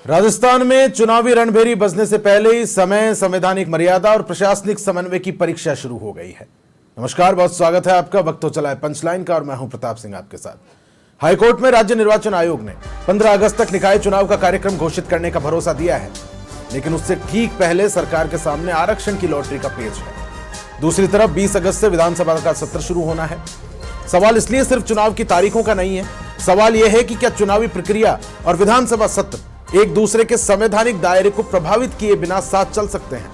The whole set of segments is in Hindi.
राजस्थान में चुनावी रणभेरी बजने से पहले ही समय, संवैधानिक मर्यादा और प्रशासनिक समन्वय की परीक्षा शुरू हो गई है। नमस्कार, बहुत स्वागत है आपका। वक्त हो चला है पंचलाइन का और मैं हूं प्रताप सिंह आपके साथ। हाईकोर्ट में राज्य निर्वाचन आयोग ने 15 अगस्त तक निकाय चुनाव का कार्यक्रम घोषित करने का भरोसा दिया है, लेकिन उससे ठीक पहले सरकार के सामने आरक्षण की लॉटरी का पेच है। दूसरी तरफ 20 अगस्त से विधानसभा का सत्र शुरू होना है। सवाल इसलिए सिर्फ चुनाव की तारीखों का नहीं है, सवाल यह है कि क्या चुनावी प्रक्रिया और विधानसभा सत्र एक दूसरे के संवैधानिक दायरे को प्रभावित किए बिना साथ चल सकते हैं।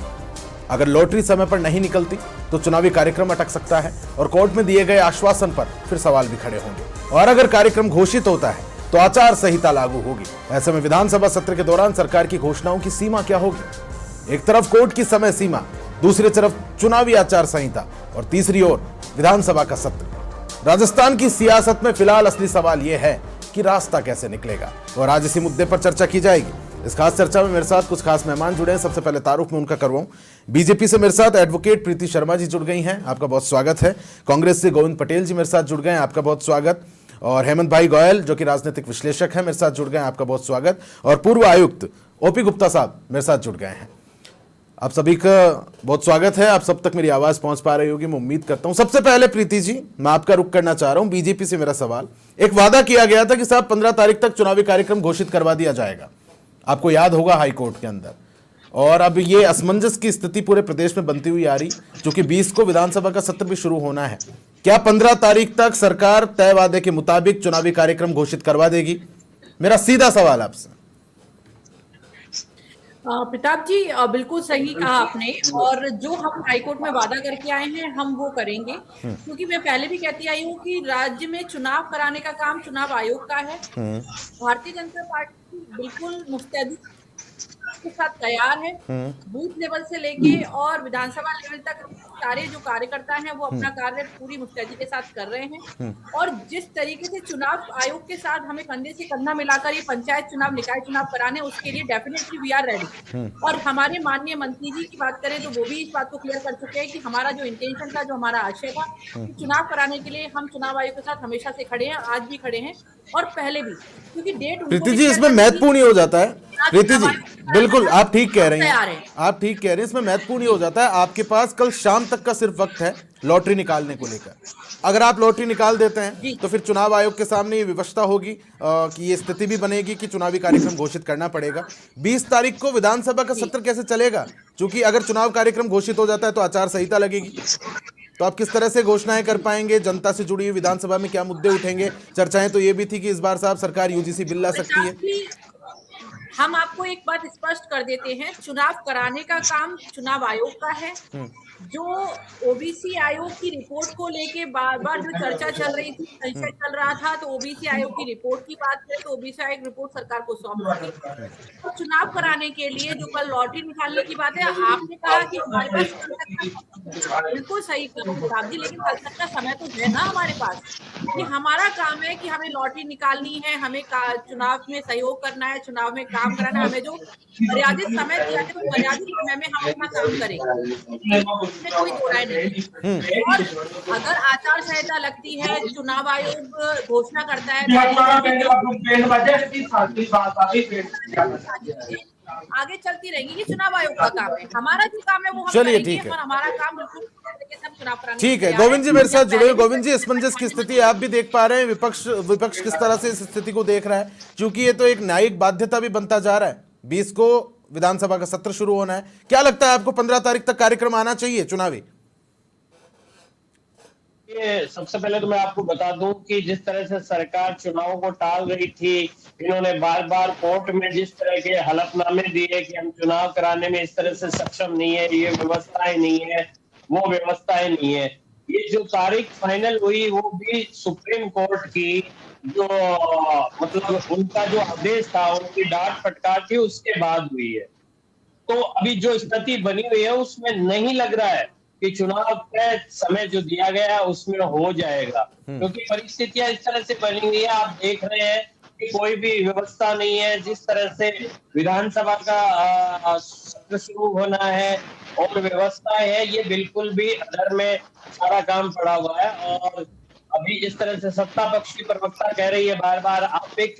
अगर लॉटरी समय पर नहीं निकलती तो चुनावी कार्यक्रम अटक सकता है और कोर्ट में दिए गए आश्वासन पर फिर सवाल भी खड़े होंगे। और अगर कार्यक्रम घोषित होता है तो आचार संहिता लागू होगी। ऐसे में विधानसभा सत्र के दौरान सरकार की घोषणाओं की सीमा क्या होगी? एक तरफ कोर्ट की समय सीमा, दूसरी तरफ चुनावी आचार संहिता और तीसरी ओर विधानसभा का सत्र। राजस्थान की सियासत में फिलहाल असली सवाल यह है कि रास्ता कैसे निकलेगा, और आज इसी मुद्दे पर चर्चा की जाएगी। इस खास चर्चा में मेरे साथ कुछ खास मेहमान जुड़े हैं। सबसे पहले तारुफ में उनका करवाऊं। बीजेपी से मेरे साथ एडवोकेट प्रीति शर्मा जी जुड़ गई हैं, आपका बहुत स्वागत है। कांग्रेस से गोविंद पटेल जी मेरे साथ जुड़ गए हैं, आपका बहुत स्वागत। और हेमंत भाई गोयल जो कि राजनीतिक विश्लेषक हैं, मेरे साथ जुड़ गए हैं, आपका बहुत स्वागत। और पूर्व आयुक्त ओपी गुप्ता साहब मेरे साथ जुड़ गए हैं। आप सभी का बहुत स्वागत है। आप सब तक मेरी आवाज पहुंच पा रही होगी, मैं उम्मीद करता हूं। सबसे पहले प्रीति जी, मैं आपका रुख करना चाह रहा हूं। बीजेपी से मेरा सवाल, एक वादा किया गया था कि साहब 15 तारीख तक चुनावी कार्यक्रम घोषित करवा दिया जाएगा, आपको याद होगा, हाई कोर्ट के अंदर। और अब ये असमंजस की स्थिति पूरे प्रदेश में बनती हुई आ रही, क्योंकि 20 को विधानसभा का सत्र भी शुरू होना है। क्या 15 तारीख तक सरकार तय वादे के मुताबिक चुनावी कार्यक्रम घोषित करवा देगी? मेरा सीधा सवाल आपसे। प्रताप जी, बिल्कुल सही कहा आपने। और जो हम हाईकोर्ट में वादा करके आए हैं हम वो करेंगे, क्योंकि मैं पहले भी कहती आई हूँ कि राज्य में चुनाव कराने का काम चुनाव आयोग का है। भारतीय जनता पार्टी बिल्कुल मुस्तैदी के साथ तैयार है। बूथ लेवल से लेके और विधानसभा लेवल तक सारे जो कार्यकर्ता हैं वो अपना कार्य पूरी मुस्तैदी के साथ कर रहे हैं। और जिस तरीके से चुनाव आयोग के साथ हमें कंधे से कंधा मिलाकर ये पंचायत चुनाव, निकाय चुनाव कराने, उसके लिए डेफिनेटली वी आर रेडी। और हमारे माननीय मंत्री जी की बात करें तो वो भी इस बात को क्लियर कर चुके हैं कि हमारा जो इंटेंशन था, जो हमारा आशय था, कि चुनाव कराने के लिए हम चुनाव आयोग के साथ हमेशा से खड़े हैं, आज भी खड़े हैं और पहले भी, क्योंकि डेट प्रीति जी इसमें महत्वपूर्ण ही हो जाता है। प्रीति जी बिल्कुल आप ठीक कह रही हैं, आप ठीक कह रही हैं। इसमें महत्वपूर्ण ही हो जाता है, आपके पास कल शाम तक का सिर्फ वक्त है लॉटरी निकालने को लेकर। अगर आप लॉटरी निकाल देते हैं तो फिर चुनाव आयोग के सामने ये व्यवस्था होगी कि ये स्थिति भी बनेगी कि चुनावी कार्यक्रम घोषित करना पड़ेगा। 20 तारीख को विधानसभा का सत्र कैसे चलेगा? क्योंकि अगर चुनाव कार्यक्रम घोषित हो जाता है तो आचार संहिता लगेगी, तो आप किस तरह से घोषणाएं कर पाएंगे? जनता से जुड़ी हुई विधानसभा में क्या मुद्दे उठेंगे? चर्चाएं तो ये भी थी कि इस बार साहब सरकार यूजीसी बिल ला सकती है। हम आपको एक बात स्पष्ट कर देते हैं, चुनाव कराने का काम चुनाव आयोग का है। जो ओबीसी आयोग की रिपोर्ट को लेके बार बार जो चर्चा चल रही थी, संशय चल रहा था, तो ओबीसी आयोग की रिपोर्ट की बात करें तो ओबीसी आयोग रिपोर्ट सरकार को सौंप दी। तो चुनाव कराने के लिए जो कल लॉटरी निकालने की बात है, आपने कहा कि हमारे पास कल तक, बिल्कुल सही कहा जी, लेकिन कल तक का समय तो है ना हमारे पास। कि हमारा काम है कि हमें लॉटरी निकालनी है, हमें चुनाव में सहयोग करना है, चुनाव में काम कराना है। हमें जो मर्यादित समय दिया है तो मर्यादित समय में हम अपना काम करेंगे, इसमें कोई दो राय नहीं। और अगर आचार संहिता लगती है, चुनाव आयोग घोषणा करता है, आगे चलती रहेंगी। ये चुनाव आयोग का काम है, हमारा जो काम है वो हम करेंगे। और हमारा काम बिल्कुल चुनाव कराने। ठीक है, गोविंद जी मेरे साथ जुड़े। गोविंद जी, असमंजस की स्थिति आप भी देख पा रहे हैं, विपक्ष किस तरह से इस स्थिति को देख रहा है? क्योंकि ये तो एक न्यायिक बाध्यता भी बनता जा रहा है। 20 को विधानसभा का सत्र शुरू होना है। क्या लगता है आपको 15 तारीख तक कार्यक्रम आना चाहिए चुनावी? सबसे पहले तो मैं आपको बता दूं कि जिस तरह से सरकार चुनावों को टाल रही थी, इन्होंने बार बार कोर्ट में जिस तरह के हलफनामे दिए कि हम चुनाव कराने में इस तरह से सक्षम नहीं है, ये व्यवस्थाएं नहीं है, वो व्यवस्थाएं नहीं है। ये जो तारीख फाइनल हुई वो भी सुप्रीम कोर्ट की जो मतलब उनका जो आदेश था, उनकी डांट फटकार थी, उसके बाद हुई है। तो अभी जो स्थिति बनी हुई है उसमें नहीं लग रहा है कि चुनाव का समय जो दिया गया है उसमें हो जाएगा, क्योंकि परिस्थितियां इस तरह से बनी हुई है। आप देख रहे हैं कि कोई भी व्यवस्था नहीं है। जिस तरह से विधानसभा का सत्र शुरू होना है और व्यवस्था है, ये बिल्कुल भी अधर में सारा काम पड़ा हुआ है। और अभी जिस तरह से सत्ता पक्ष की प्रवक्ता कह रही है बार बार, आप एक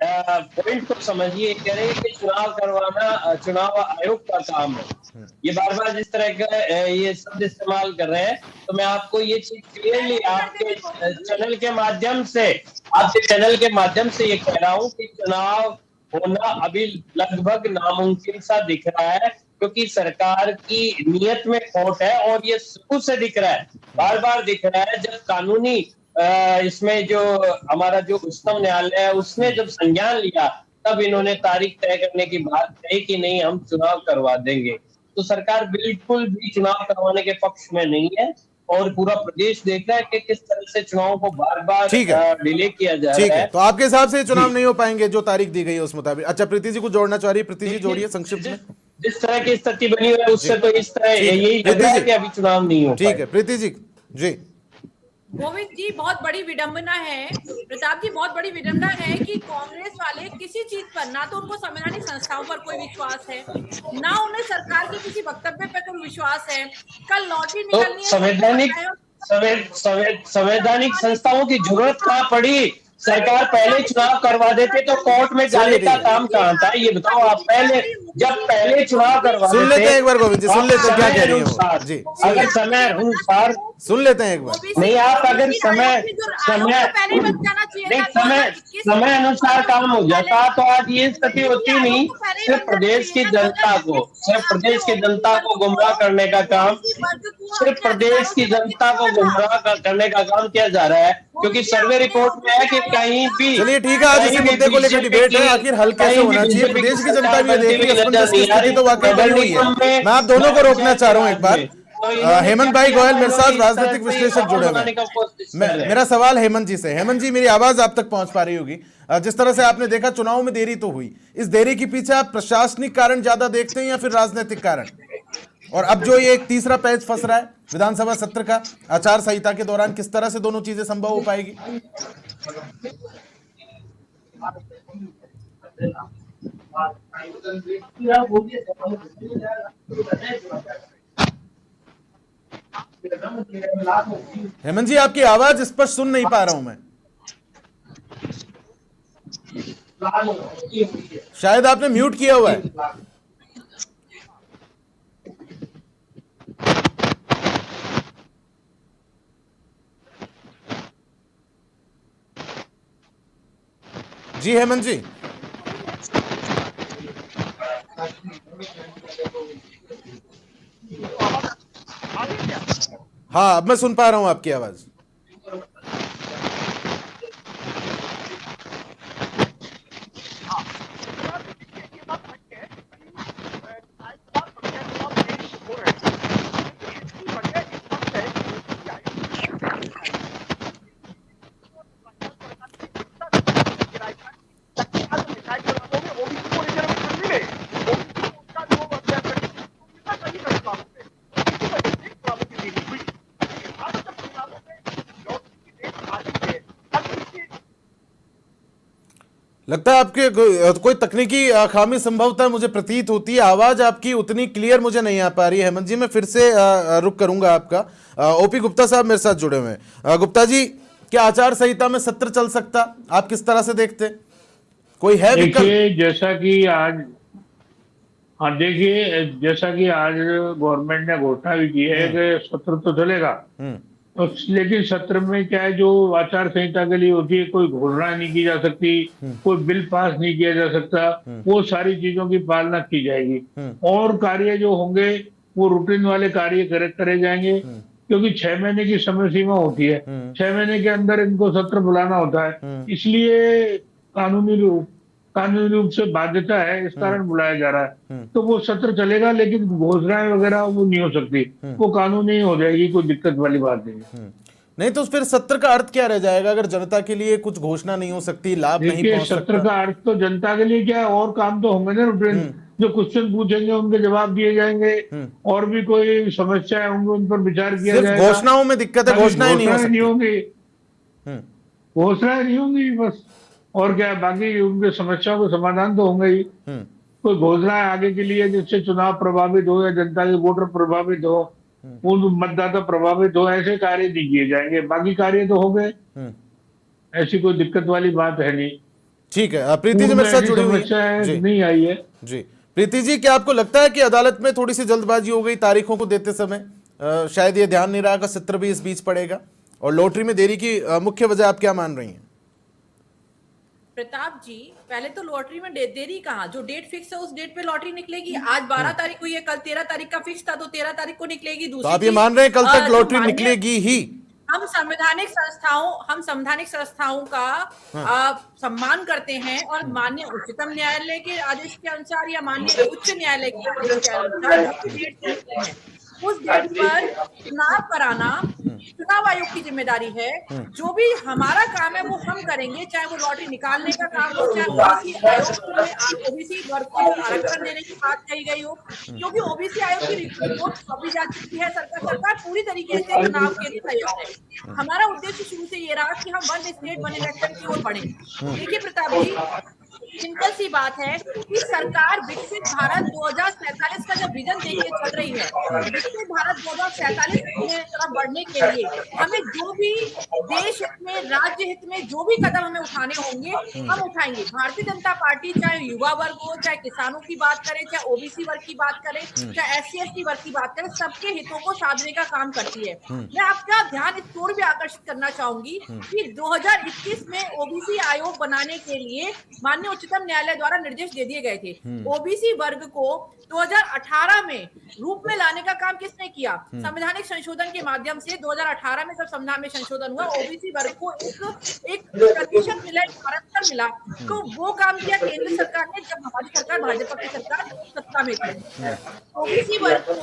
पॉइंट को समझिए। कह रहे हैं कि चुनाव करवाना चुनाव आयोग का काम है। ये बार बार जिस तरह का ये शब्द इस्तेमाल कर रहे हैं, तो मैं आपको ये चीज क्लियरली आपके चैनल के माध्यम से ये कह रहा हूँ कि चुनाव होना अभी लगभग नामुमकिन सा दिख रहा है, क्योंकि सरकार की नीयत में खोट है और ये शुरू से दिख रहा है, बार बार दिख रहा है। जब कानूनी इसमें जो हमारा जो उच्चतम न्यायालय है उसने जब संज्ञान लिया, तब इन्होंने तारीख तय करने की बात कही कि नहीं हम चुनाव करवा देंगे। तो सरकार बिल्कुल भी चुनाव करवाने के पक्ष में नहीं है, और पूरा प्रदेश देख रहा है कि किस तरह से चुनाव को बार बार ठीक है, डिले किया जा ठीक रहा है। है। तो आपके हिसाब से चुनाव जी। नहीं हो पाएंगे जो तारीख दी गई है उस मुताबिक। अच्छा, प्रीति जी कुछ जोड़ना चाह रही है? प्रीति जी जोड़िए संक्षिप्त में। जिस तरह की स्थिति बनी हुई है उससे तो इस तरह ठीक है यही लग प्रीति रहा है जी, कि अभी चुनाव नहीं हो ठीक पाए। है प्रीति जी। जी गोविंद जी, बहुत बड़ी विडंबना है, प्रताप जी, बहुत बड़ी विडंबना है कि कांग्रेस वाले किसी चीज पर, ना तो उनको संवैधानिक संस्थाओं पर कोई विश्वास है, ना उन्हें सरकार के किसी वक्तव्य पर कोई विश्वास है। कल लॉटरी तो निकलनी है, संवैधानिक संस्थाओं की जरूरत कहाँ पड़ी? सरकार पहले चुनाव करवा देते तो कोर्ट में जाने का काम कहाँ था? ये बताओ आप। पहले जब पहले चुनाव करवा सुन लेते हैं एक बार गोविंद जी, सुन लेते हैं क्या कह रही है वो। जी अगर समय अनुसार सुन लेते हैं एक बार। नहीं, आप अगर समय समय अनुसार काम हो जाता तो आज ये स्थिति होती नहीं। सिर्फ प्रदेश की जनता को गुमराह करने का काम, सिर्फ प्रदेश की जनता को गुमराह करने का काम किया जा रहा है, क्योंकि सर्वे रिपोर्ट में है कि कहीं भी, चलिए ठीक है, आज इसी मुद्दे को लेकर डिबेट है, आखिर हल कैसे होना चाहिए। प्रदेश की जनता भी ये देख रही है, असमंजस की स्थिति तो वाकई बनी हुई है। मैं आप दोनों को रोकना चाह रहा हूं एक बार। हेमंत भाई गोयल मेरे साथ राजनीतिक विश्लेषक जुड़े हुए हैं। मेरा सवाल हेमंत जी से। हेमंत जी, मेरी आवाज आप तक पहुंच पा रही होगी। जिस तरह से आपने देखा चुनाव में देरी तो हुई, इस देरी के पीछे आप प्रशासनिक कारण ज्यादा देखते हैं या फिर राजनीतिक कारण? और अब जो ये एक तीसरा पैच फंस रहा है विधानसभा सत्र का, आचार संहिता के दौरान, किस तरह से दोनों चीजें संभव हो पाएगी? हेमंत जी, आपकी आवाज स्पष्ट सुन नहीं पा रहा हूं मैं। शायद आपने म्यूट किया हुआ है। जी हेमंत जी। हाँ, अब मैं सुन पा रहा हूं आपकी आवाज। लगता है आपके कोई तकनीकी खामी संभवतः मुझे प्रतीत होती है। आवाज आपकी उतनी क्लियर मुझे नहीं आ पा रही है हेमंत जी। मैं फिर से रुक करूंगा आपका। ओपी गुप्ता साहब मेरे साथ जुड़े हुए हैं। गुप्ता जी, क्या आचार संहिता में सत्र चल सकता? आप किस तरह से देखते? कोई है विकल्प? देखिए, जैसा कि आज जैसा कि आज गवर्नमेंट ने घोषणा भी की है कि सत्र तो चलेगा, तो लेकिन सत्र में क्या है, जो आचार संहिता के लिए होती है, कोई घोषणा नहीं की जा सकती, कोई बिल पास नहीं किया जा सकता, वो सारी चीजों की पालना की जाएगी। और कार्य जो होंगे वो रूटीन वाले कार्य करे जाएंगे, क्योंकि 6 महीने की समय सीमा होती है। 6 महीने के अंदर इनको सत्र बुलाना होता है, इसलिए कानूनी रूप से बाध्यता है, इस कारण बुलाया जा रहा है। तो वो सत्र चलेगा, लेकिन घोषणाएं वगैरह वो नहीं हो सकती, वो कानूनी हो जाएगी, कोई दिक्कत वाली बात नहीं है। नहीं तो फिर सत्र का अर्थ क्या रह जाएगा अगर जनता के लिए कुछ घोषणा नहीं हो सकती, लाभ नहीं पहुंच सकता? सत्र का अर्थ तो जनता के लिए क्या है, और काम तो होंगे ना रूटीन। जो क्वेश्चन पूछेंगे उनके जवाब दिए जाएंगे, और भी कोई समस्याएं होंगी उन पर विचार किया जाएगा। घोषणाओं में दिक्कत है, घोषणाएं नहीं होंगी, घोषणाएं नहीं होंगी बस। और क्या, बाकी उनके समस्याओं के समाधान तो होंगे ही। कोई घोषणाएं आगे के लिए जिससे चुनाव प्रभावित हो या जनता के वोटर प्रभावित हो, उन मतदाता प्रभावित हो, ऐसे कार्य नहीं किए जाएंगे। बाकी कार्य तो हो गए, ऐसी कोई दिक्कत वाली बात है नहीं। ठीक है, प्रीति जी मेरे साथ जुड़ी हुई समस्या जी नहीं आई है। जी। प्रीति जी, क्या आपको लगता है कि अदालत में थोड़ी सी जल्दबाजी हो गई तारीखों को देते समय? शायद ये ध्यान नहीं रहा कि सत्र भी इस बीच पड़ेगा, और लॉटरी में देरी की मुख्य वजह आप क्या मान रही हैं? प्रताप जी, पहले तो लॉटरी में देरी कहाँ, जो डेट फिक्स है उस डेट पे लॉटरी निकलेगी। आज 12 तारीख हुई है, कल 13 तारीख का फिक्स था, तो 13 तारीख को निकलेगी। तो दूसरी आप ये चीज, मान रहे हैं कल तक जो लॉटरी मान्य- निकलेगी ही? हम संवैधानिक संस्थाओं का सम्मान करते हैं, और माननीय उच्चतम न्यायालय के आदेश के अनुसार या माननीय उच्च न्यायालय के आदेश के अनुसार जो डेट फिक्स है, उस डेट पर चुनाव कराना चुनाव आयोग की जिम्मेदारी है। जो भी हमारा काम है वो हम करेंगे, चाहे वो लॉटरी निकालने का काम हो, चाहे ओबीसी आयोग में ओबीसी वर्ग को आरक्षण देने की बात कही गई हो, क्योंकि ओबीसी आयोग की रिपोर्ट सौंपी जा चुकी है। सरकार पूरी तरीके से चुनाव के लिए तैयार है। हमारा उद्देश्य शुरू से ये रहा कि हम वन स्टेट वन इलेक्शन की ओर बढ़े। देखिए प्रताप जी, सिंपल सी बात है कि सरकार विकसित भारत 2047 का जब विजन देख के चल रही है, विकसित भारत 2047 में तरफ बढ़ने के लिए हमें जो भी देश हित में, राज्य हित में जो भी कदम हमें उठाने होंगे, हम उठाएंगे। भारतीय जनता पार्टी चाहे युवा वर्ग हो, चाहे किसानों की बात करें, चाहे ओबीसी वर्ग की बात करें, चाहे SC/ST वर्ग की बात करें, सबके हितों को साधने का काम करती है। मैं आपका ध्यान इस ओर भी आकर्षित करना चाहूंगी कि 2021 में ओबीसी आयोग बनाने के लिए माननीय उच्चतम न्यायालय द्वारा निर्देश दे दिए गए थे। ओबीसी वर्ग को 2018 में रूप में लाने का काम किसने किया? संवैधानिक संशोधन के माध्यम से 2018 में जब संविधान में संशोधन हुआ, ओबीसी वर्ग को एक प्रतिशत मिला, एक आरक्षण मिला, तो वो काम किया केंद्र सरकार ने, जब हमारी सरकार, भाजपा की सरकार सत्ता में थी। ओबीसी वर्ग को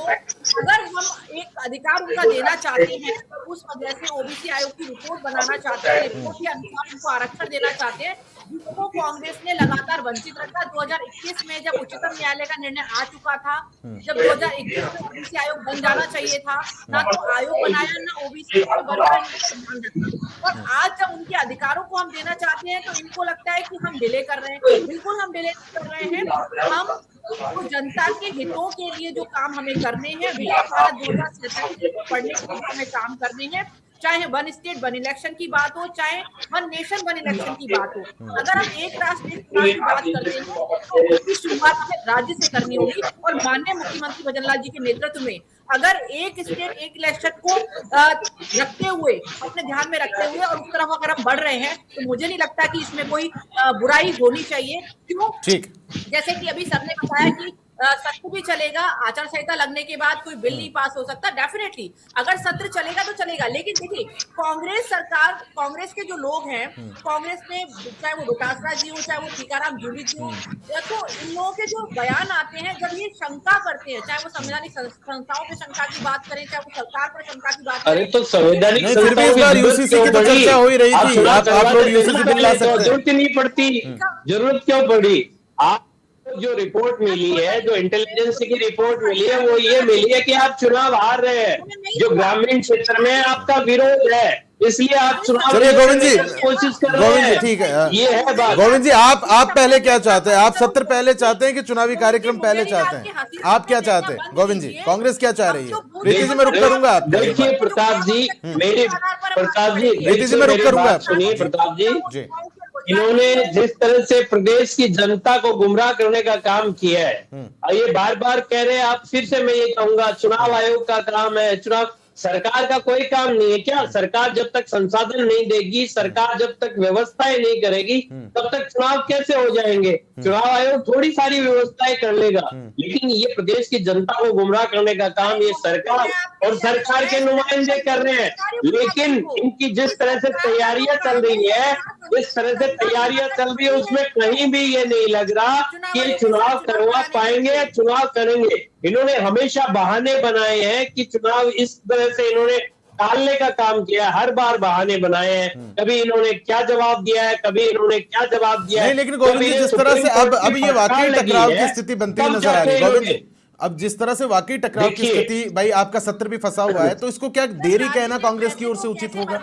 अगर हम एक अधिकार उनका देना चाहते हैं, तो उस वजह से ओबीसी आयोग की रिपोर्ट बनाना चाहते हैं, रिपोर्ट के अनुसार उनको आरक्षण देना चाहते हैं, जिसको कांग्रेस ने लगातार वंचित रखा। 2021 में जब उच्चतम न्यायालय का निर्णय आ चुका था, जब 2021 में ओबीसी आयोग बन जाना चाहिए था, ना तो आयोग बनाया, ना ओबीसी वर्ग का ध्यान रखा। और आज जब उनके अधिकारों को हम देना चाहते हैं, तो इनको लगता है कि हम डिले कर रहे हैं। बिल्कुल हम डिले कर रहे हैं। हम तो जनता के हितों के लिए जो काम हमें करने हैं, विकसित भारत 2047 पढ़ने के लिए हमें काम करने हैं, चाहे वन स्टेट वन इलेक्शन की बात हो, चाहे वन नेशन वन इलेक्शन की बात हो। अगर हम एक राष्ट्र एक चुनाव की बात करते हैं, तो उसकी शुरुआत हमें राज्य से करनी होगी। और माननीय मुख्यमंत्री भजन लाल जी के नेतृत्व में अगर एक स्टेट एक इलेक्शन को रखते हुए, अपने ध्यान में रखते हुए और उस तरफ अगर हम बढ़ रहे हैं, तो मुझे नहीं लगता कि इसमें कोई बुराई होनी चाहिए। क्यों? ठीक, जैसे कि अभी सर ने बताया कि सत्र भी चलेगा, आचार संहिता लगने के बाद कोई बिल नहीं पास हो सकता। डेफिनेटली अगर सत्र चलेगा तो चलेगा, लेकिन देखिए कांग्रेस सरकार, कांग्रेस के जो लोग हैं, कांग्रेस में चाहे वो डोटासरा जी हो, चाहे वो टीकाराम जूली जी हो, तो इन लोगों के जो बयान आते हैं, जब ये शंका करते हैं, चाहे वो संवैधानिक संस्थाओं पे शंका की बात करें, चाहे वो सरकार पर शंका की बात अरे करें, तो संवैधानिक नहीं, फिर भी इस बार यूसीसी की तो चर्चा हो ही रही थी। आप लोग यूसीसी बिल ला सकते हैं। जरूरत नहीं पड़ती, जरूरत क्यों पड़ी? आप जो रिपोर्ट मिली है, जो इंटेलिजेंस की रिपोर्ट मिली है, वो ये मिली है कि आप चुनाव हार रहे हैं, जो ग्रामीण क्षेत्र में आपका विरोध है, इसलिए आप चुनाव चलिए गोविंद जी, कोशिश कर रहे गोविंद जी हैं। ठीक है, ये है बात। गोविंद जी आप पहले क्या चाहते हैं? आप सत्र पहले चाहते हैं कि चुनावी कार्यक्रम पहले चाहते हैं? आप क्या चाहते हैं गोविंद जी? कांग्रेस क्या चाह रही है? प्रीति जी मैं रुक करूंगा आप। देखिए प्रताप जी, प्रीति जी मैं रुक करूंगा। सुनिए प्रताप जी, जी, इन्होंने जिस तरह से प्रदेश की जनता को गुमराह करने का काम किया है, ये बार बार कह रहे हैं, आप फिर से मैं ये कहूंगा, चुनाव आयोग का काम है, चुनाव सरकार का कोई काम नहीं है क्या? सरकार जब तक संसाधन नहीं देगी, सरकार जब तक व्यवस्थाएं नहीं करेगी, तब तक चुनाव कैसे हो जाएंगे? चुनाव आयोग थोड़ी सारी व्यवस्थाएं कर लेगा, लेकिन ये प्रदेश की जनता को गुमराह करने का काम ये सरकार और सरकार के नुमाइंदे कर रहे हैं। लेकिन इनकी जिस तरह से तैयारियां चल रही है, जिस तरह से तैयारियां चल रही है, उसमें कहीं भी ये नहीं लग रहा कि ये चुनाव करवा पाएंगे या चुनाव करेंगे। इन्होंने हमेशा बहाने बनाए हैं कि चुनाव, इस तरह से इन्होंने टालने का काम किया, हर बार बहाने बनाए हैं। कभी इन्होंने क्या जवाब दिया है, कभी इन्होंने क्या जवाब दिया है। नहीं, लेकिन गोविंद जी जिस तरह से अब ये वाकई टकराव की स्थिति बनती हुई नजर आ रही है गोविंद जी, अब जिस तरह से वाकई टकराव की स्थिति, भाई आपका सत्र भी फंसा हुआ है, तो इसको क्या देरी कहना कांग्रेस की ओर से उचित होगा?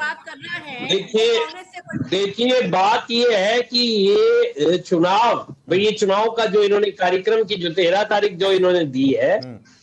देखिए बात ये है कि ये चुनाव, भाई ये चुनाव का जो इन्होंने कार्यक्रम की जो 13 तारीख जो इन्होंने दी है,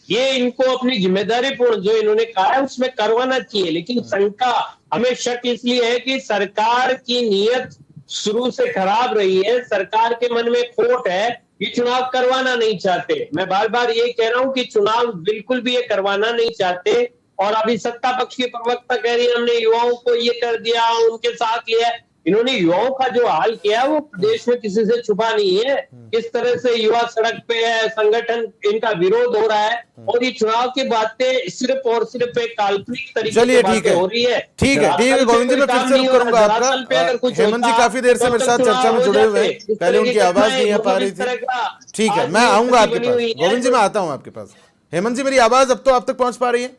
ये इनको अपनी जिम्मेदारी पूर्ण जो इन्होंने कहा है उसमें करवाना चाहिए। लेकिन शंका, हमें शक इसलिए है कि सरकार की नीयत शुरू से खराब रही है। सरकार के मन में खोट है, ये चुनाव करवाना नहीं चाहते। मैं बार बार ये कह रहा हूं कि चुनाव बिल्कुल भी ये करवाना नहीं चाहते। और अभी सत्ता पक्ष की प्रवक्ता कह रही है हमने युवाओं को ये कर दिया, उनके साथ लिया। इन्होंने युवाओं का जो हाल किया वो प्रदेश में किसी से छुपा नहीं है। किस तरह से युवा सड़क पे है, संगठन इनका विरोध हो रहा है, और ये चुनाव की बातें सिर्फ और सिर्फ एक काल्पनिक तरीके से बातें हो रही है। ठीक है गोविंद जी, मैं फिर से रुक करूंगा आपका। हेमंत जी काफी देर से मेरे साथ चर्चा में जुड़े हुए हैं, पहले उनकी आवाज नहीं आ पा रही थी। ठीक है, मैं आऊंगा आपके पास। गोविंद जी मैं आता हूं आपके पास। हेमंत जी मेरी आवाज अब तो आप तक पहुंच पा रही है?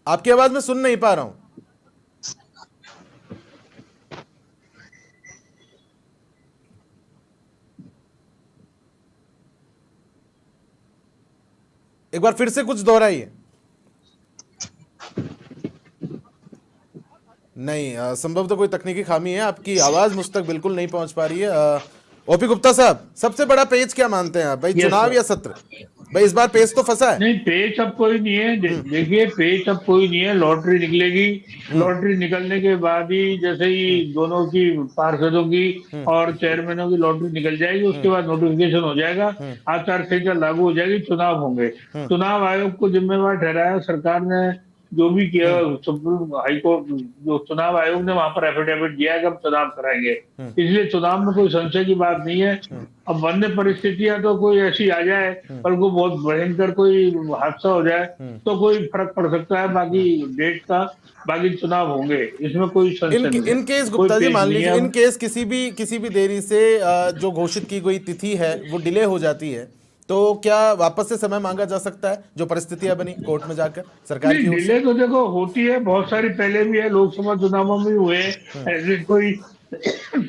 आपकी आवाज मैं सुन नहीं पा रहा हूं। एक बार फिर से कुछ दोहराइए। नहीं, संभवतः कोई तकनीकी खामी है, आपकी आवाज मुझ तक बिल्कुल नहीं पहुंच पा रही है। ओपी गुप्ता साहब, सबसे बड़ा पेच क्या मानते हैं आप भाई, चुनाव या सत्र? भाई इस बार पेच तो फंसा है। नहीं, पेच अब कोई नहीं है। देखिए, पेच अब कोई नहीं है। लॉटरी निकलेगी, लॉटरी निकलने के बाद ही, जैसे ही दोनों की, पार्षदों की और चेयरमैनों की लॉटरी निकल जाएगी, उसके बाद नोटिफिकेशन हो जाएगा, आचार संहिता लागू हो जाएगी, चुनाव होंगे। चुनाव आयोग को जिम्मेवार ठहराया सरकार ने, जो भी किया। सुप्रीम हाईकोर्ट, जो चुनाव आयोग ने वहां पर एफिडेविट दिया है कि हम चुनाव कराएंगे, इसलिए चुनाव में कोई संशय की बात नहीं है। अब वन्य परिस्थितियां तो कोई ऐसी आ जाए और को बहुत भयंकर कोई हादसा हो जाए तो कोई फर्क पड़ सकता है बाकी डेट का, बाकी चुनाव होंगे, इसमें कोई संशय नहीं। इन केस गुप्ता जी मान लीजिए, इन केस किसी भी देरी से जो घोषित की गई तिथि है वो डिले हो जाती है, तो क्या वापस से समय मांगा जा सकता है, जो परिस्थितियां बनी कोर्ट में जाकर सरकार की? डिले तो देखो होती है, बहुत सारी पहले भी है, लोकसभा चुनावों में हुए। ऐसी कोई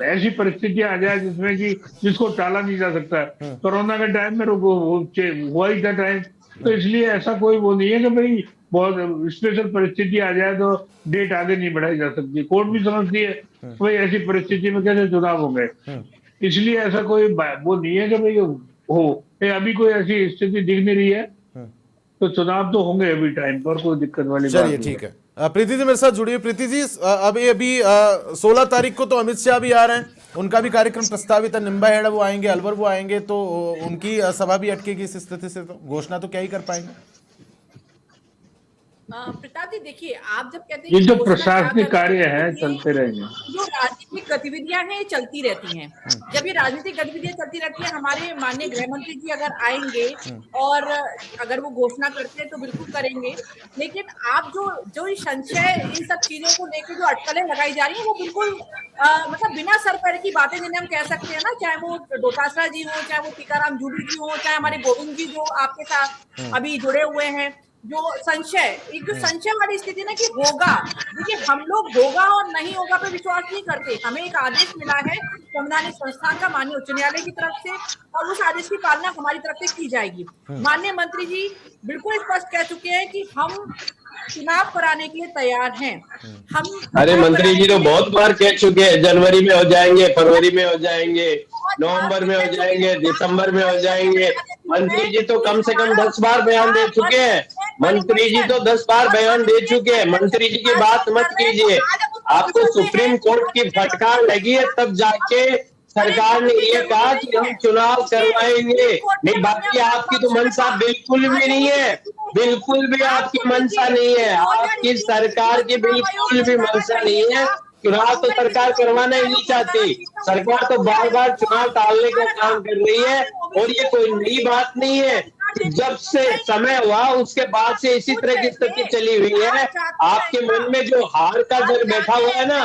ऐसी परिस्थितियां आ जाए जिसमें कि जिसको टाला नहीं जा सकता। कोरोना के टाइम में हुआ ही था टाइम, तो इसलिए ऐसा कोई वो नहीं है कि भाई बहुत स्पेशल परिस्थिति आ जाए तो डेट आगे नहीं बढ़ाई जा सकती। कोर्ट भी समझती है भाई ऐसी परिस्थिति में कैसे चुनाव हो गए, इसलिए ऐसा कोई वो नहीं है कि भाई हो। अभी कोई ऐसी स्थिति दिख नहीं रही है, तो चुनाव तो होंगे अभी टाइम पर, कोई दिक्कत वाली बात नहीं। चलिए ठीक है। प्रीति जी मेरे साथ जुड़ी है। प्रीति जी, अभी 16 तारीख को तो अमित शाह भी आ रहे हैं, उनका भी कार्यक्रम प्रस्तावित है। निम्बाहेड़ा वो आएंगे, अलवर वो आएंगे, तो उनकी सभा भी अटकेगी इस स्थिति से, तो घोषणा तो क्या ही कर पाएंगे। प्रताप जी देखिए, आप जब कहते हैं ये जो प्रशासनिक कार्य है चलते रहेंगे, जो राजनीतिक गतिविधियां हैं चलती रहती हैं। जब ये राजनीतिक गतिविधियां चलती रहती हैं, हमारे माननीय गृह मंत्री जी अगर आएंगे और अगर वो घोषणा करते हैं तो बिल्कुल करेंगे। लेकिन आप जो संशय इन सब चीजों को लेकर जो अटकलें लगाई जा रही है वो बिल्कुल मतलब बिना सर पैर की बातें, जिन्हें हम कह सकते हैं ना, चाहे वो डोटासरा जी हो, चाहे वो टीकाराम जूली जी हो, चाहे हमारे गोविंद जी जो आपके साथ अभी जुड़े हुए हैं, जो संशय, एक जो संशय वाली स्थिति ना कि होगा। देखिए, हम लोग होगा और नहीं होगा पे विश्वास नहीं करते। हमें एक आदेश मिला है संवैधानिक संस्थान का माननीय उच्च न्यायालय की तरफ से, और उस आदेश की पालना हमारी तरफ से की जाएगी। माननीय मंत्री जी बिल्कुल स्पष्ट कह चुके हैं कि हम चुनाव कराने के लिए तैयार हैं। हम अरे मंत्री जी तो बहुत बार कह चुके हैं, जनवरी में हो जाएंगे, फरवरी में हो जाएंगे, नवंबर में हो जाएंगे, दिसंबर में हो जाएंगे। मंत्री जी तो कम से कम 10 बार बयान दे चुके हैं। मंत्री जी तो 10 बार बयान दे चुके हैं। मंत्री जी की बात मत कीजिए। आपको सुप्रीम कोर्ट की फटकार लगी है तब जाके सरकार ने ये कहा कि हम चुनाव करवाएंगे। नहीं, बाकी आपकी तो मंशा बिल्कुल भी नहीं है, बिल्कुल भी आपकी मंशा नहीं है, आपकी सरकार की बिल्कुल भी मंशा नहीं है। चुनाव तो सरकार करवाना ही नहीं चाहती। सरकार तो बार बार चुनाव टालने का काम कर रही है, और ये कोई नई बात नहीं है। जब से समय हुआ उसके बाद से इसी तरह की स्थिति चली हुई है। आपके मन में जो हार का डर बैठा हुआ है ना,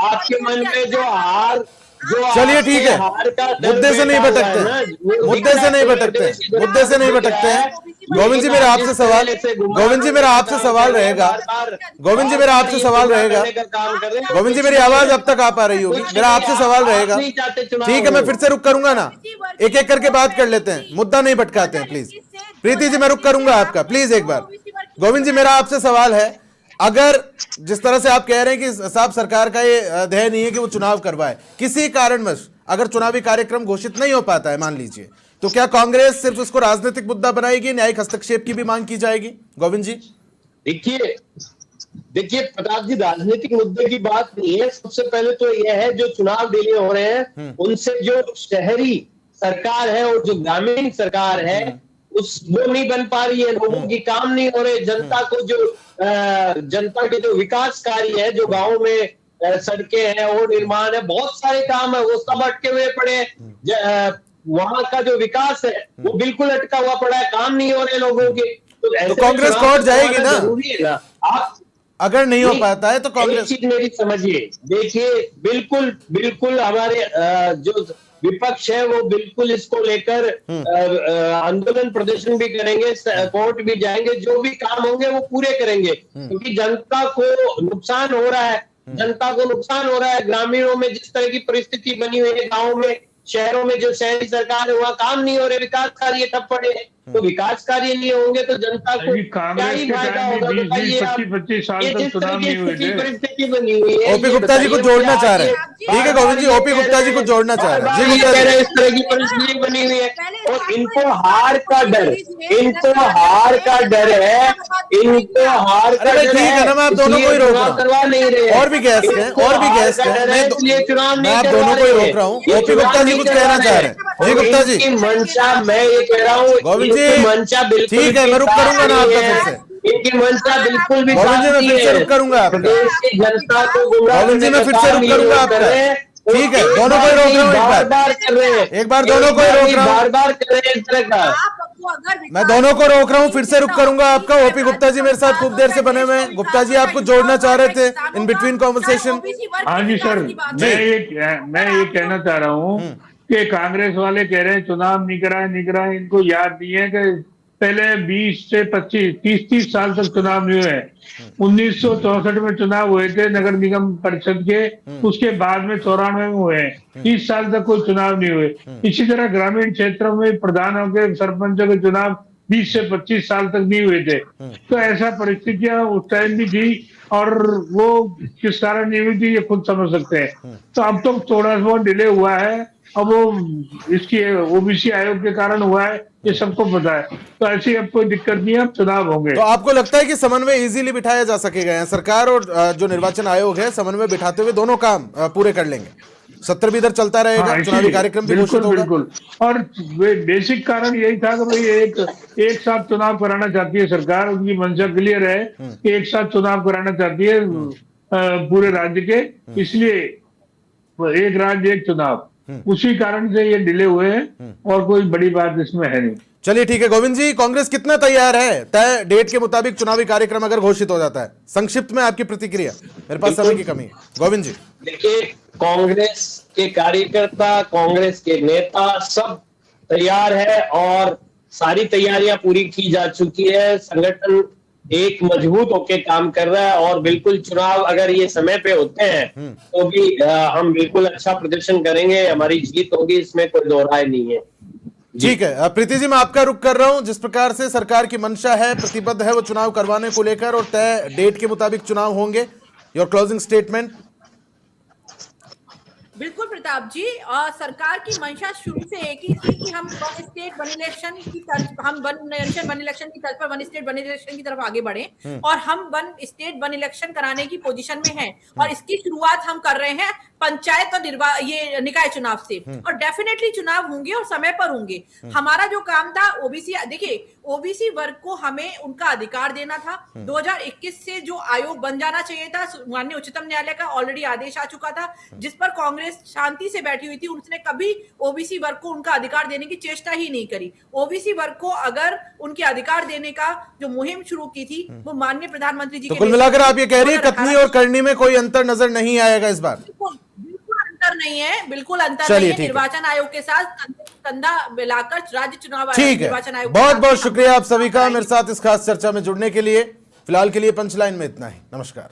आपके मन में जो हार, चलिए ठीक है, मुद्दे से नहीं भटकते हैं, मुद्दे से नहीं भटकते हैं, मुद्दे से नहीं भटकते हैं। गोविंद जी मेरा आपसे सवाल, गोविंद जी मेरा आपसे सवाल रहेगा, गोविंद जी मेरा आपसे सवाल रहेगा, गोविंद जी मेरी आवाज अब तक आ पा रही होगी, मेरा आपसे सवाल रहेगा। ठीक है, मैं फिर से रुक करूंगा ना, एक एक करके बात कर लेते हैं, मुद्दा नहीं भटकाते हैं प्लीज। प्रीति जी मैं रुक करूंगा आपका, प्लीज एक बार। गोविंद जी मेरा आपसे सवाल है, अगर जिस तरह से आप कह रहे हैं कि साहब सरकार का ये ध्येय नहीं है कि वो चुनाव करवाए, किसी कारणवश अगर चुनावी कार्यक्रम घोषित नहीं हो पाता है मान लीजिए, तो क्या कांग्रेस सिर्फ इसको राजनीतिक मुद्दा बनाएगी, न्यायिक हस्तक्षेप की भी मांग की जाएगी? गोविंद जी देखिए, देखिए प्रताप जी, राजनीतिक मुद्दे की बात नहीं है। सबसे पहले तो यह है जो चुनाव डिले हो रहे हैं उनसे जो शहरी सरकार है और जो ग्रामीण सरकार है वो नहीं बन पा रही है, लोगों की काम नहीं हो रहे, जनता को जो जनता के जो विकास कार्य है, जो गाँव में सड़कें हैं और निर्माण है, बहुत सारे काम है, वो सब अटके हुए पड़े हैं। वहां का जो विकास है वो बिल्कुल अटका हुआ पड़ा है, काम नहीं हो रहे लोगों के। तो ऐसे कांग्रेस कोर्ट जाएगी ना, जरूरी है ना। आप अगर नहीं हो पाता है तो एक कांग्रेस। चीज मेरी समझिए, देखिए बिल्कुल बिल्कुल हमारे जो विपक्ष है वो बिल्कुल इसको लेकर आंदोलन प्रदर्शन भी करेंगे, कोर्ट भी जाएंगे, जो भी काम होंगे वो पूरे करेंगे, क्योंकि जनता को नुकसान हो रहा है, जनता को नुकसान हो रहा है। ग्रामीणों में जिस तरह की परिस्थिति बनी हुई है, गाँव में, शहरों में जो शहरी सरकार है वहाँ काम नहीं हो रहे, विकास कार्य ठप पड़े हैं। तो विकास कार्य नहीं होंगे तो जनता को क्या ही फायदा होगा? बताइए आप। 20-25 साल ये तक जिस चुनाव तरह नहीं हुए की थे। परिस्थिति बनी हुई है, ओपी गुप्ता जी को जोड़ना चाह रहे हैं। ठीक है गोविंद जी, ओपी गुप्ता जी को जोड़ना चाह रहे हैं। जी गुप्ता जी, इस तरह की परिस्थिति बनी हुई है और इनको हार का डर, इनको हार का डर है, इनको हार का अरे डर ठीक है ना, मैं आप दोनों को ही रोक रहा हूँ। करवा नहीं रहे हैं। और भी गेस्ट हैं, और भी गेस्ट हैं, मैं आप दोनों को ही रोक रहा हूँ। ओपी गुप्ता जी कुछ कहना चाह रहे हैं। जी गुप्ता जी, मंशा, मैं ये कह रहा हूँ गोविंद जी, मंशा बिल्कुल ठीक है, मैं रुक करूंगा ना आपका फिर से। इनकी मंशा बिल्कुल भी गोविंद जी, मैं फिर से रुक करूंगा आपका। प्रदेश की जनता को गुमराह गोविंद जी, मैं फिर से रुक करूंगा आपका। ठीक है, दोनों को ही रोक रहा हूँ। बार बार कर रहे हैं, एक बार दोनों को ही रोक रहा हूँ, बार बार कर रहे हैं इस तरह का। मैं दोनों को रोक रहा हूँ, फिर से रुक करूंगा आपका। ओपी गुप्ता जी मेरे साथ खूब देर से बने हुए हैं। गुप्ता जी, आपको जोड़ना चाह रहे थे इन बिटवीन कॉन्वर्सेशन। हाँ जी सर, मैं ये कहना चाह रहा हूँ कि कांग्रेस वाले कह रहे हैं चुनाव नहीं कराए, इनको याद नहीं है कि पहले 20 से 25, 30 साल तक चुनाव नहीं हुए। 1964 में चुनाव हुए थे नगर निगम परिषद के, उसके बाद में 94 में हुए हैं। 30 साल तक कोई चुनाव नहीं हुए। इसी तरह ग्रामीण क्षेत्रों में प्रधानों के, सरपंचों के चुनाव 20 से 25 साल तक नहीं हुए थे। तो ऐसा परिस्थितियां उस टाइम भी थी और वो किस कारण नहीं हुई थी ये खुद समझ सकते हैं। तो अब तो थोड़ा बहुत डिले हुआ है, अब वो इसकी ओबीसी आयोग के कारण हुआ है, ये सबको पता है। तो ऐसी अब कोई दिक्कत नहीं है, अब चुनाव होंगे। तो आपको लगता है कि समन्वय इजीली बिठाया जा सकेगा? यहाँ सरकार और जो निर्वाचन आयोग है समन्वय बिठाते हुए दोनों काम पूरे कर लेंगे? सत्र भी इधर चलता रहेगा, हाँ, चुनावी कार्यक्रम भी घोषित होगा। बिल्कुल। और बेसिक कारण यही था कि भाई एक साथ चुनाव कराना चाहती है सरकार, उनकी मंशा क्लियर है कि एक साथ चुनाव कराना चाहती है पूरे राज्य के, इसलिए एक राज्य एक चुनाव, उसी कारण से ये डिले हुए हैं और कोई बड़ी बात इसमें है नहीं। चलिए ठीक है गोविंद जी, कांग्रेस कितना तैयार है तय डेट के मुताबिक चुनावी कार्यक्रम अगर घोषित हो जाता है? संक्षिप्त में आपकी प्रतिक्रिया, मेरे पास समय की कमी है। गोविंद जी, देखिए कांग्रेस के कार्यकर्ता, कांग्रेस के नेता सब तैयार है और सारी तैयारियां पूरी की जा चुकी है। संगठन एक मजबूत होके काम कर रहा है और बिल्कुल चुनाव अगर ये समय पे होते हैं तो भी हम बिल्कुल अच्छा प्रदर्शन करेंगे, हमारी जीत होगी, इसमें कोई दो राय नहीं है। ठीक है प्रीति जी, मैं आपका रुख कर रहा हूं। जिस प्रकार से सरकार की मंशा है, प्रतिबद्ध है वो चुनाव करवाने को लेकर और तय डेट के मुताबिक चुनाव होंगे, योर क्लोजिंग स्टेटमेंट। बिल्कुल प्रताप जी, और सरकार की मंशा शुरू से एक ही थी कि हम वन स्टेट वन इलेक्शन की तर्ज, हम वन नेशन वन इलेक्शन की तर्ज पर वन स्टेट वन इलेक्शन की तरफ आगे बढ़े और हम वन स्टेट वन इलेक्शन कराने की पोजीशन में हैं और इसकी शुरुआत हम कर रहे हैं पंचायत और ये निकाय चुनाव से, और डेफिनेटली चुनाव होंगे और समय पर होंगे। हमारा जो काम था ओबीसी, देखिए ओबीसी वर्ग को हमें उनका अधिकार देना था। 2021 से जो आयोग बन जाना चाहिए था, माननीय उच्चतम न्यायालय का ऑलरेडी आदेश आ चुका था, जिस पर कांग्रेस शांति से बैठी हुई थी। उसने कभी ओबीसी वर्ग को उनका अधिकार देने की चेष्टा ही नहीं करी। ओबीसी वर्ग को अगर उनके अधिकार देने का जो मुहिम शुरू की थी वो माननीय प्रधानमंत्री जी तो कुल मिलाकर आप ये कह रही है कथनी और करनी में कोई अंतर नजर नहीं आएगा इस बार? बिल्कुल अंतर नहीं है, बिल्कुल अंतर नहीं है। निर्वाचन आयोग के साथ कंधा मिलाकर राज्य चुनाव आयोग, निर्वाचन आयोग। बहुत बहुत शुक्रिया आप सभी का मेरे साथ इस खास चर्चा में जुड़ने के लिए। फिलहाल के लिए पंचलाइन में इतना ही। नमस्कार।